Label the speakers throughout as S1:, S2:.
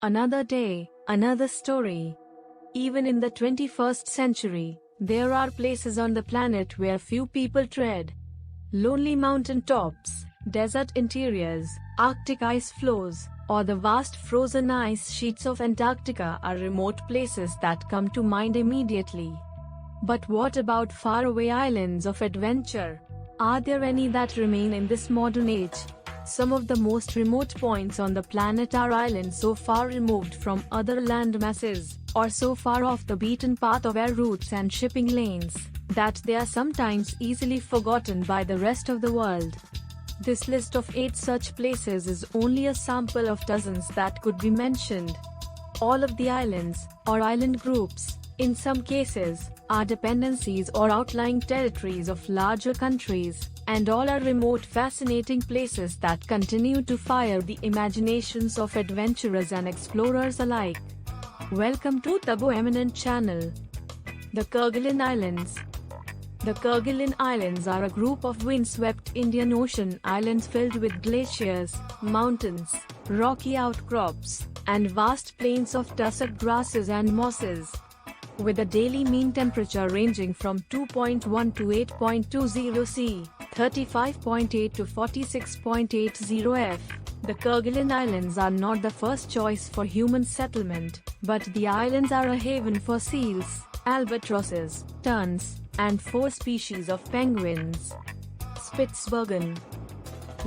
S1: Another day, another story. Even in the 21st century, there are places on the planet where few people tread. Lonely mountain tops, desert interiors, Arctic ice floes, or the vast frozen ice sheets of Antarctica are remote places that come to mind immediately. But what about faraway islands of adventure? Are there any that remain in this modern age? Some of the most remote points on the planet are islands so far removed from other landmasses, or so far off the beaten path of air routes and shipping lanes, that they are sometimes easily forgotten by the rest of the world. This list of 8 such places is only a sample of dozens that could be mentioned. All of the islands, or island groups, in some cases, are dependencies or outlying territories of larger countries, and all are remote fascinating places that continue to fire the imaginations of adventurers and explorers alike. Welcome to the Eminent channel. The Kerguelen Islands. The Kerguelen Islands are a group of windswept Indian Ocean islands filled with glaciers, mountains, rocky outcrops, and vast plains of tussock grasses and mosses. With a daily mean temperature ranging from 2.1 to 8.20 C, 35.8 to 46.80 F, the Kerguelen Islands are not the first choice for human settlement, but the islands are a haven for seals, albatrosses, terns, and 4 species of penguins. Spitsbergen.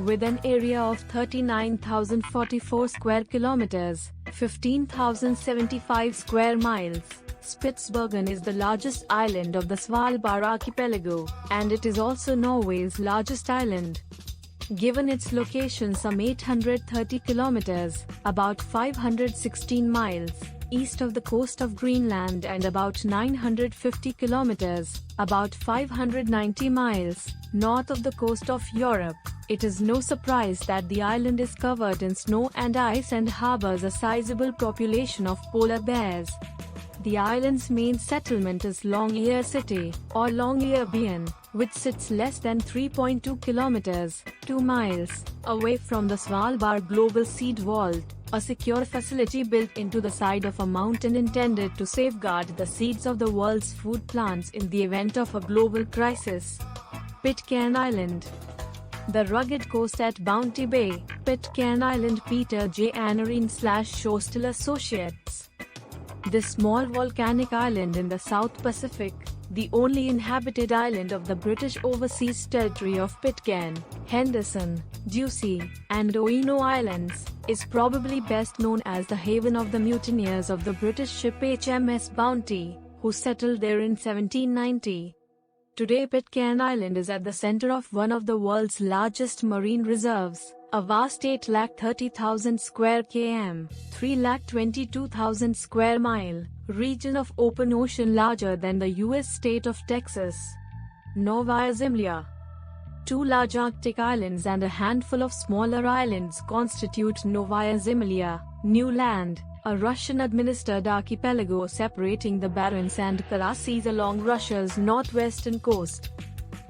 S1: With an area of 39,044 square kilometers, 15,075 square miles, Spitsbergen is the largest island of the Svalbard archipelago, and it is also Norway's largest island. Given its location some 830 kilometers, about 516 miles, east of the coast of Greenland and about 950 kilometers, about 590 miles, north of the coast of Europe, it is no surprise that the island is covered in snow and ice and harbors a sizable population of polar bears. The island's main settlement is Longyear City, or Longyear Bien, which sits less than 3.2 kilometers, 2 miles, away from the Svalbard Global Seed Vault, a secure facility built into the side of a mountain intended to safeguard the seeds of the world's food plants in the event of a global crisis. Pitcairn Island. The rugged coast at Bounty Bay, Pitcairn Island. Peter J. Anarine/Shostal Associates. This small volcanic island in the South Pacific, the only inhabited island of the British Overseas Territory of Pitcairn, Henderson, Ducie, and Oino Islands, is probably best known as the haven of the mutineers of the British ship HMS Bounty, who settled there in 1790. Today Pitcairn Island is at the center of one of the world's largest marine reserves, a vast 830,000 square km, 322,000 square mile, region of open ocean larger than the US state of Texas. Novaya Zemlya. 2 large Arctic islands and a handful of smaller islands constitute Novaya Zemlya, New Land, a Russian-administered archipelago separating the Barents and Kara Seas along Russia's northwestern coast.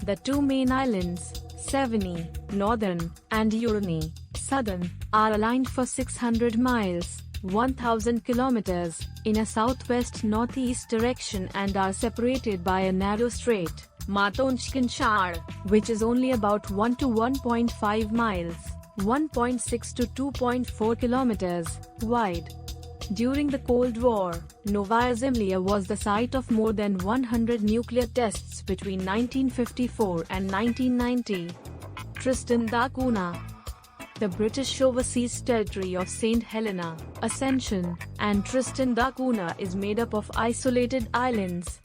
S1: The 2 main islands, Severny, northern, and Urany, southern, are aligned for 600 miles, 1,000 kilometers, in a southwest-northeast direction and are separated by a narrow strait, Matonchkinshar, which is only about 1 to 1.5 miles, 1.6 to 2.4 kilometers, wide. During the Cold War, Novaya Zemlya was the site of more than 100 nuclear tests between 1954 and 1990. Tristan da Cunha. The British Overseas Territory of St. Helena, Ascension, and Tristan da Cunha is made up of isolated islands.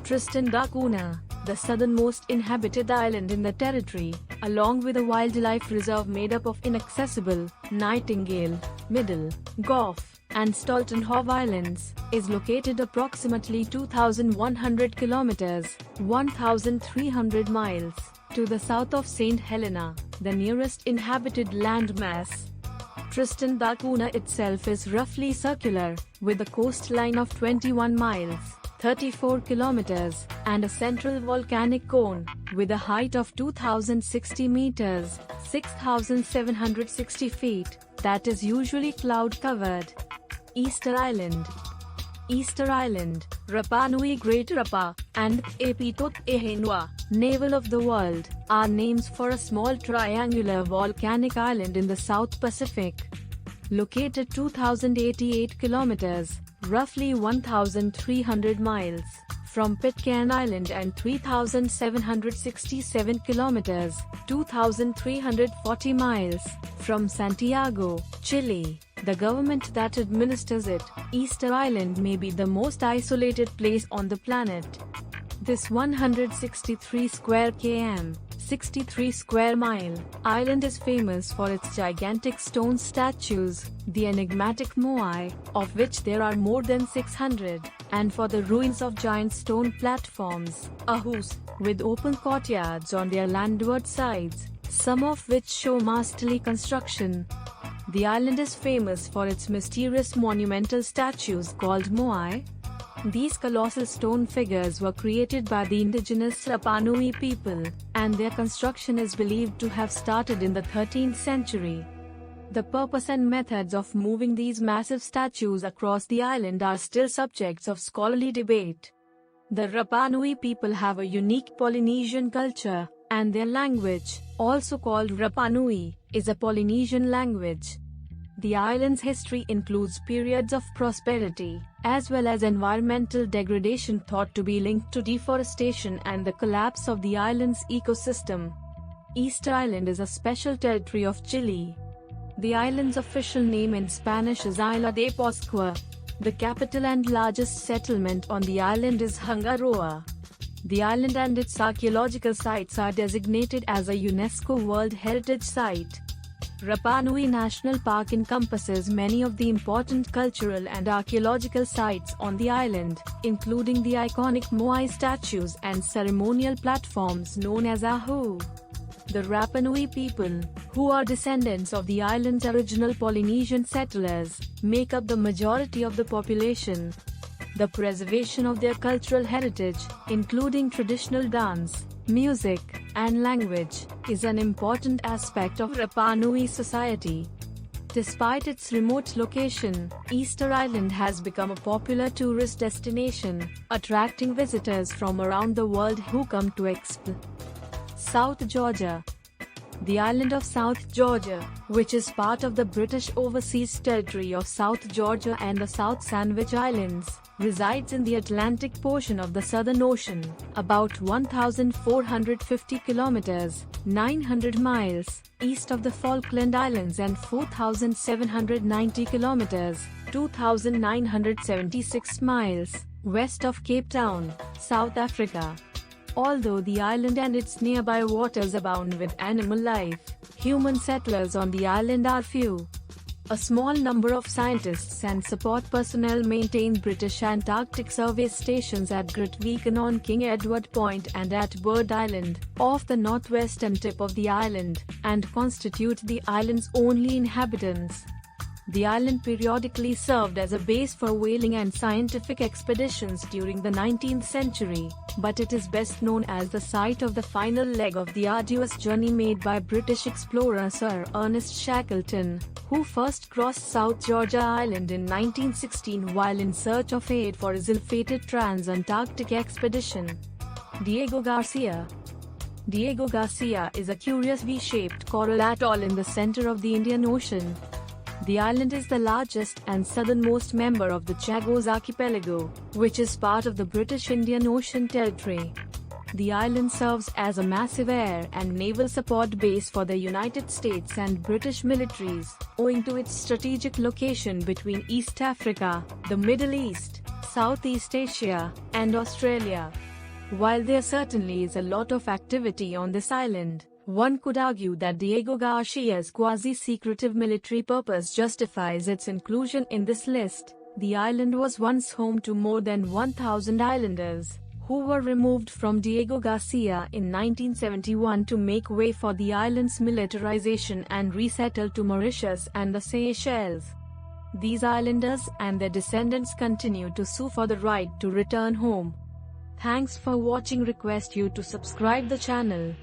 S1: Tristan da Cunha, the southernmost inhabited island in the territory, along with a wildlife reserve made up of Inaccessible, Nightingale, Middle, Gough, and Stoltenhove Islands, is located approximately 2,100 kilometers, 1,300 miles, to the south of St. Helena, the nearest inhabited landmass. Tristan da Cunha itself is roughly circular, with a coastline of 21 miles, 34 kilometers, and a central volcanic cone, with a height of 2,060 meters, 6,760 feet, that is usually cloud-covered. Easter Island. Easter Island, Rapa Nui, Great Rapa, and Epitot Ehenua, Navel of the World, are names for a small triangular volcanic island in the South Pacific. Located 2,088 kilometers, roughly 1,300 miles, from Pitcairn Island and 3,767 kilometers, 2,340 miles, from Santiago, Chile, the government that administers it, Easter Island may be the most isolated place on the planet. This 163 square km, 63 square mile, island is famous for its gigantic stone statues, the enigmatic moai, of which there are more than 600, and for the ruins of giant stone platforms, ahus, with open courtyards on their landward sides, some of which show masterly construction. The island is famous for its mysterious monumental statues called moai. These colossal stone figures were created by the indigenous Rapa Nui people, and their construction is believed to have started in the 13th century. The purpose and methods of moving these massive statues across the island are still subjects of scholarly debate. The Rapa Nui people have a unique Polynesian culture, and their language, also called Rapa Nui, is a Polynesian language. The island's history includes periods of prosperity, as well as environmental degradation thought to be linked to deforestation and the collapse of the island's ecosystem. Easter Island is a special territory of Chile. The island's official name in Spanish is Isla de Pascua. The capital and largest settlement on the island is Hungaroa. The island and its archaeological sites are designated as a UNESCO World Heritage Site. Rapa Nui National Park encompasses many of the important cultural and archaeological sites on the island, including the iconic moai statues and ceremonial platforms known as ahu. The Rapa Nui people, who are descendants of the island's original Polynesian settlers, make up the majority of the population. The preservation of their cultural heritage, including traditional dance, music, and language, is an important aspect of Rapa Nui society. Despite its remote location, Easter Island has become a popular tourist destination, attracting visitors from around the world who come to explore. South Georgia. The island of South Georgia, which is part of the British Overseas Territory of South Georgia and the South Sandwich Islands, resides in the Atlantic portion of the Southern Ocean, about 1,450 kilometers, 900 miles, east of the Falkland Islands and 4,790 kilometers, 2,976 miles, west of Cape Town, South Africa. Although the island and its nearby waters abound with animal life, human settlers on the island are few. A small number of scientists and support personnel maintain British Antarctic survey stations at Grytviken on King Edward Point and at Bird Island, off the northwestern tip of the island, and constitute the island's only inhabitants. The island periodically served as a base for whaling and scientific expeditions during the 19th century, but it is best known as the site of the final leg of the arduous journey made by British explorer Sir Ernest Shackleton, who first crossed South Georgia Island in 1916 while in search of aid for his ill-fated trans-Antarctic expedition. Diego Garcia. Diego Garcia is a curious V-shaped coral atoll in the center of the Indian Ocean. The island is the largest and southernmost member of the Chagos archipelago, which is part of the British Indian Ocean Territory. The island serves as a massive air and naval support base for the United States and British militaries, owing to its strategic location between East Africa, the Middle East, Southeast Asia, and Australia. While there certainly is a lot of activity on this island, one could argue that Diego Garcia's quasi-secretive military purpose justifies its inclusion in this list. The island was once home to more than 1,000 islanders, who were removed from Diego Garcia in 1971 to make way for the island's militarization and resettled to Mauritius and the Seychelles. These islanders and their descendants continue to sue for the right to return home. Thanks for watching. Request you to subscribe the channel.